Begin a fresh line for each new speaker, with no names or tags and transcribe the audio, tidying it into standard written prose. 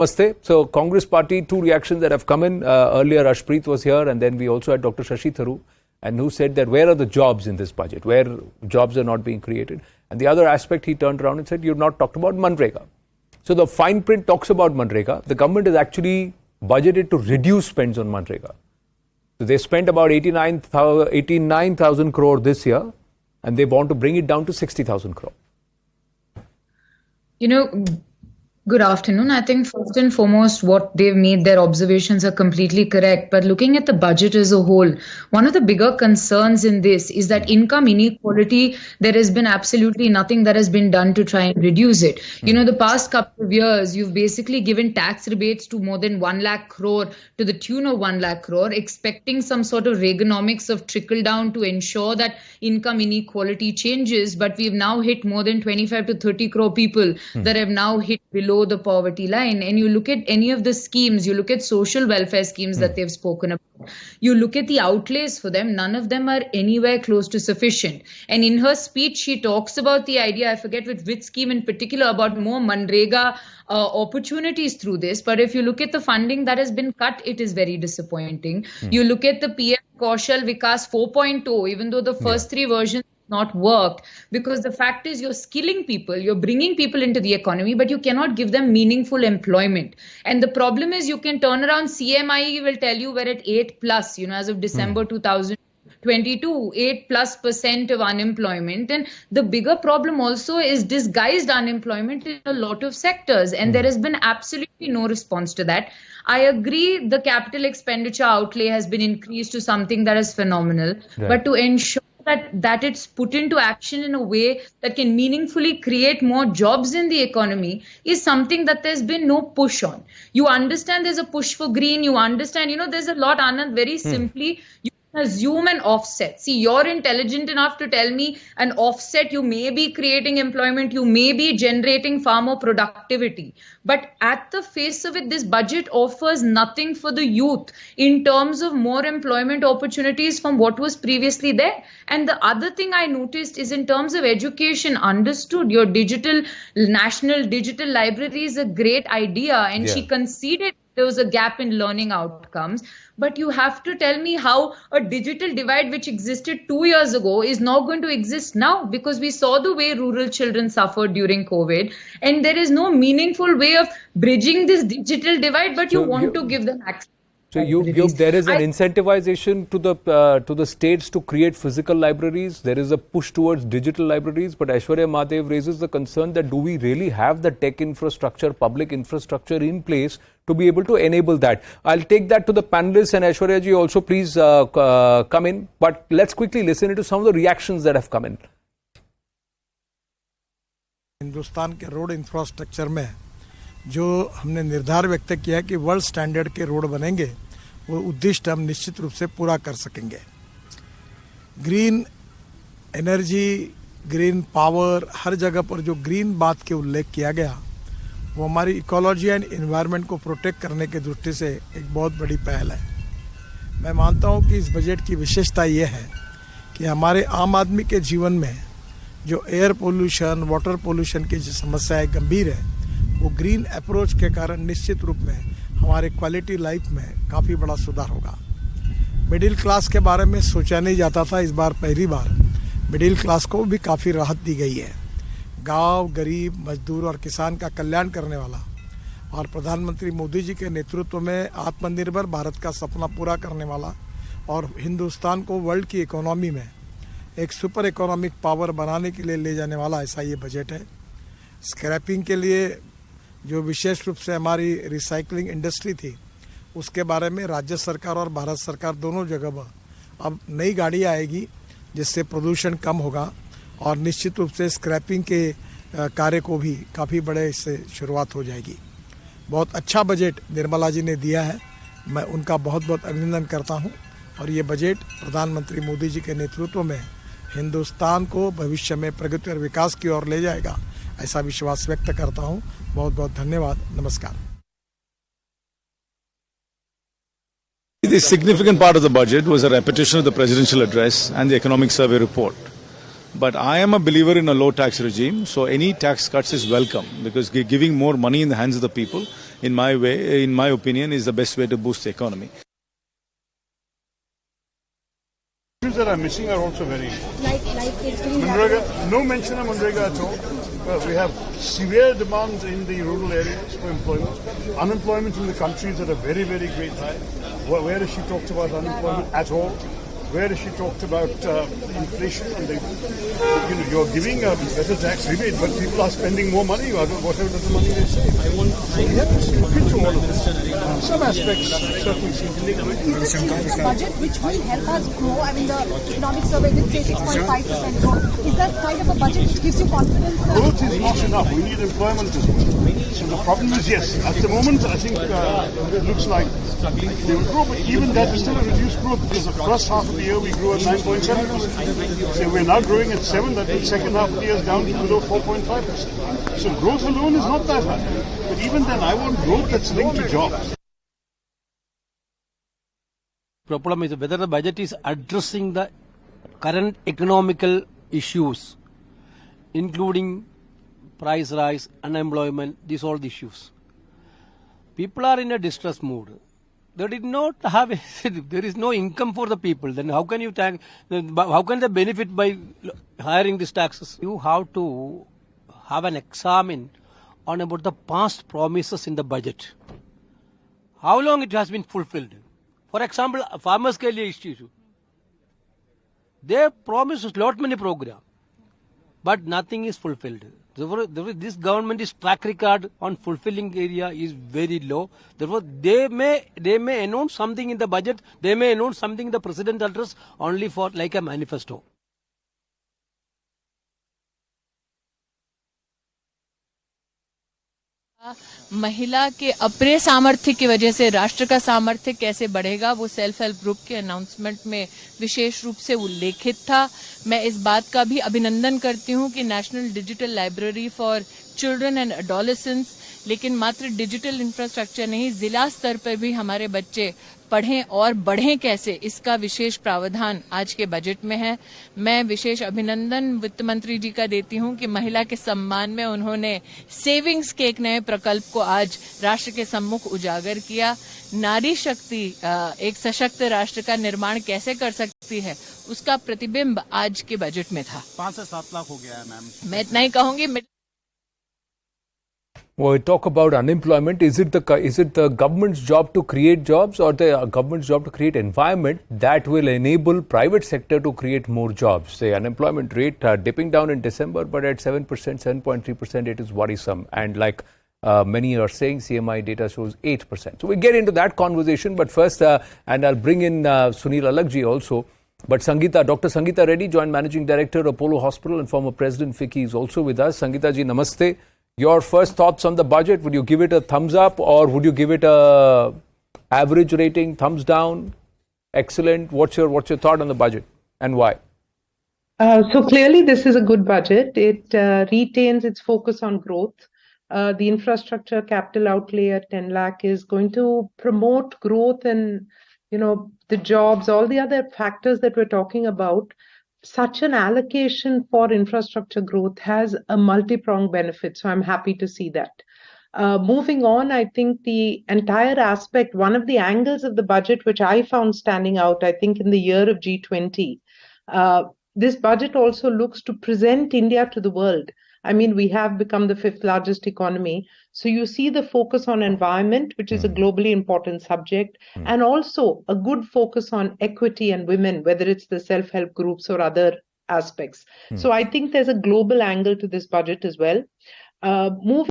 Namaste. So Congress party, two reactions that have come in. Earlier Ashpreet was here, and then we also had Dr. Shashi Tharoor, and who said that where are the jobs in this budget, where jobs are not being created. And the other aspect, he turned around and said, you've not talked about Manrega. So the fine print talks about Manrega. The government has actually budgeted to reduce spends on Manrega. So they spent about 89,000 crore this year, and they want to bring it down to 60,000 crore.
Good afternoon. I think first and foremost, what they've made, their observations are completely correct. But looking at the budget as a whole, one of the bigger concerns in this is that income inequality, there has been absolutely nothing that has been done to try and reduce it. The past couple of years, you've basically given tax rebates to more than 1 lakh crore to the tune of 1 lakh crore, expecting some sort of Reaganomics of trickle down to ensure that income inequality changes. But we've now hit more than 25 to 30 crore people that have now hit below the poverty line. And you look at any of the schemes, you look at social welfare schemes that they've spoken about, you look at the outlays for them, none of them are anywhere close to sufficient. And in her speech, she talks about the idea, I forget which scheme in particular, about more Manrega opportunities through this. But if you look at the funding that has been cut, it is very disappointing. You look at the PM Kaushal Vikas 4.0, even though the first three versions not worked, because the fact is you're skilling people, you're bringing people into the economy, but you cannot give them meaningful employment. And the problem is you can turn around, CMI will tell you we're at 8+, as of December 2022, 8+% of unemployment. And the bigger problem also is disguised unemployment in a lot of sectors. And there has been absolutely no response to that. I agree the capital expenditure outlay has been increased to something that is phenomenal, but to ensure that it's put into action in a way that can meaningfully create more jobs in the economy is something that there's been no push on. You understand there's a push for green, you understand, there's a lot, Anand, very simply, you assume an offset. See, you're intelligent enough to tell me an offset, you may be creating employment, you may be generating far more productivity. But at the face of it, this budget offers nothing for the youth in terms of more employment opportunities from what was previously there. And the other thing I noticed is in terms of education, understood your national digital library is a great idea. And she conceded there was a gap in learning outcomes. But you have to tell me how a digital divide which existed 2 years ago is not going to exist now, because we saw the way rural children suffered during COVID, and there is no meaningful way of bridging this digital divide, but you want to give them access.
So there is an incentivization to the states to create physical libraries. There is a push towards digital libraries. But Aishwarya Mahadev raises the concern that do we really have the tech infrastructure, public infrastructure in place to be able to enable that? I'll take that to the panelists, and Aishwarya ji also please come in. But let's quickly listen to some of the reactions that have come in.
Hindustan के road infrastructure में जो हमने निर्धार व्यक्त किया है कि world standard के रोड बनेंगे, वो उद्दिष्ट हम निश्चित रूप से पूरा कर सकेंगे। ग्रीन एनर्जी, ग्रीन पावर, हर जगह पर जो ग्रीन बात के उल्लेख किया गया, वो हमारी इकोलॉजी एंड एनवायरनमेंट को प्रोटेक्ट करने की दृष्टि से एक बहुत बड़ी पहल है। मैं मानता हूँ कि इस बजट की विशेषता ये है कि हमारे आम आदमी के जीवन में जो एयर पोल्यूशन, वाटर पोल्यूशन की जो समस्याएं गंभीर है, वो ग्रीन अप्रोच के कारण निश्चित रूप में हमारे क्वालिटी लाइफ में काफ़ी बड़ा सुधार होगा। मिडिल क्लास के बारे में सोचा नहीं जाता था, इस बार पहली बार मिडिल क्लास को भी काफ़ी राहत दी गई है। गांव, गरीब, मजदूर और किसान का कल्याण करने वाला और प्रधानमंत्री मोदी जी के नेतृत्व में आत्मनिर्भर भारत का सपना पूरा करने वाला और हिंदुस्तान को वर्ल्ड की इकोनॉमी में एक सुपर इकोनॉमिक पावर बनाने के लिए ले जाने वाला ऐसा ये बजट है। स्क्रैपिंग के लिए जो विशेष रूप से हमारी रिसाइकलिंग इंडस्ट्री थी, उसके बारे में राज्य सरकार और भारत सरकार दोनों जगह अब नई गाड़ी आएगी, जिससे प्रदूषण कम होगा और निश्चित रूप से स्क्रैपिंग के कार्य को भी काफ़ी बड़े इससे शुरुआत हो जाएगी। बहुत अच्छा बजट निर्मला जी ने दिया है, मैं उनका बहुत बहुत अभिनंदन करता हूं। और ये बजट प्रधानमंत्री मोदी जी के नेतृत्व में हिंदुस्तान को भविष्य में प्रगति और विकास की ओर ले जाएगा, ऐसा विश्वास व्यक्त करता हूं। बहुत बहुत धन्यवाद। नमस्कार।
The significant part of the budget was a repetition of the presidential address and the economic survey report. But I am a believer in a low tax regime, so any tax cuts is welcome because giving more money in the hands of the people, in my opinion, is the best way to boost the economy.
Issues that are missing are also very
like
Manrega, no mention of Manrega at all. Well, we have severe demands in the rural areas for employment. Unemployment in the country is at a very, very great high. Where has she talked about unemployment at all? Where has she talked about inflation? And you're giving a better tax rebate, but people are spending more money, whatever the money they save. So we have to look into all of this. Some aspects certainly seem to be good.
Is the budget which will help us grow? I mean, the economic survey will say 6.5% growth. Is that kind of a budget which gives you confidence?
Growth is not enough. We need employment as well. So the problem is, yes, at the moment, I think it looks like they will grow, but even that is still a reduced growth because the first half of the year we grew at 9.7%. So we're now growing at 7%, that means second half of the year is down to below 4.5%. So growth alone is not that high. But even then, I want growth that's linked to jobs.
Problem is whether the budget is addressing the current economical issues, including price rise, unemployment, these all the issues. People are in a distress mood. They did not have, there is no income for the people. Then how can you how can they benefit by hiring these taxes? You have to have an examine on about the past promises in the budget. How long it has been fulfilled? For example, farmers' issue. They promised a lot many programs, but nothing is fulfilled. Therefore, this government's track record on fulfilling area is very low. Therefore, they may announce something in the budget. They may announce something in the president's address only for like a manifesto.
महिला के अपने सामर्थ्य की वजह से राष्ट्र का सामर्थ्य कैसे बढ़ेगा वो सेल्फ हेल्प ग्रुप के अनाउंसमेंट में विशेष रूप से उल्लेखित था। मैं इस बात का भी अभिनंदन करती हूं कि national digital library for children and adolescents, लेकिन मात्र डिजिटल इंफ्रास्ट्रक्चर नहीं, जिला स्तर पर भी हमारे बच्चे पढ़ें और बढ़ें कैसे, इसका विशेष प्रावधान आज के बजट में है। मैं विशेष अभिनंदन वित्त मंत्री जी का देती हूं कि महिला के सम्मान में उन्होंने सेविंग्स के एक नए प्रकल्प को आज राष्ट्र के सम्मुख उजागर किया। नारी शक्ति एक सशक्त राष्ट्र का निर्माण कैसे कर सकती है, उसका प्रतिबिंब आज के बजट में था।
5 से 7 लाख हो गया है मैम।
मैं इतना ही कहूंगी।
Well, we talk about unemployment. Is it the government's job to create jobs or the government's job to create environment that will enable private sector to create more jobs? The unemployment rate dipping down in December, but at 7%, 7.3%, it is worrisome. And like many are saying, CMI data shows 8%. So we get into that conversation. But first, and I'll bring in Sunil Alakji also. But Dr. Sangeeta Reddy, Joint Managing Director, Apollo Hospital and former President FICCI is also with us. Sangeeta ji, namaste. Your first thoughts on the budget? Would you give it a thumbs up or would you give it a average rating, thumbs down, excellent? What's your thought on the budget and why?
So clearly this is a good budget. It retains its focus on growth. The infrastructure capital outlay at 10 lakh is going to promote growth and, the jobs, all the other factors that we're talking about. Such an allocation for infrastructure growth has a multi-pronged benefit. So I'm happy to see that. Moving on, I think the entire aspect, one of the angles of the budget, which I found standing out, I think in the year of G20, this budget also looks to present India to the world. I mean, we have become the 5th largest economy. So you see the focus on environment, which is a globally important subject, and also a good focus on equity and women, whether it's the self-help groups or other aspects. So I think there's a global angle to this budget as well. Moving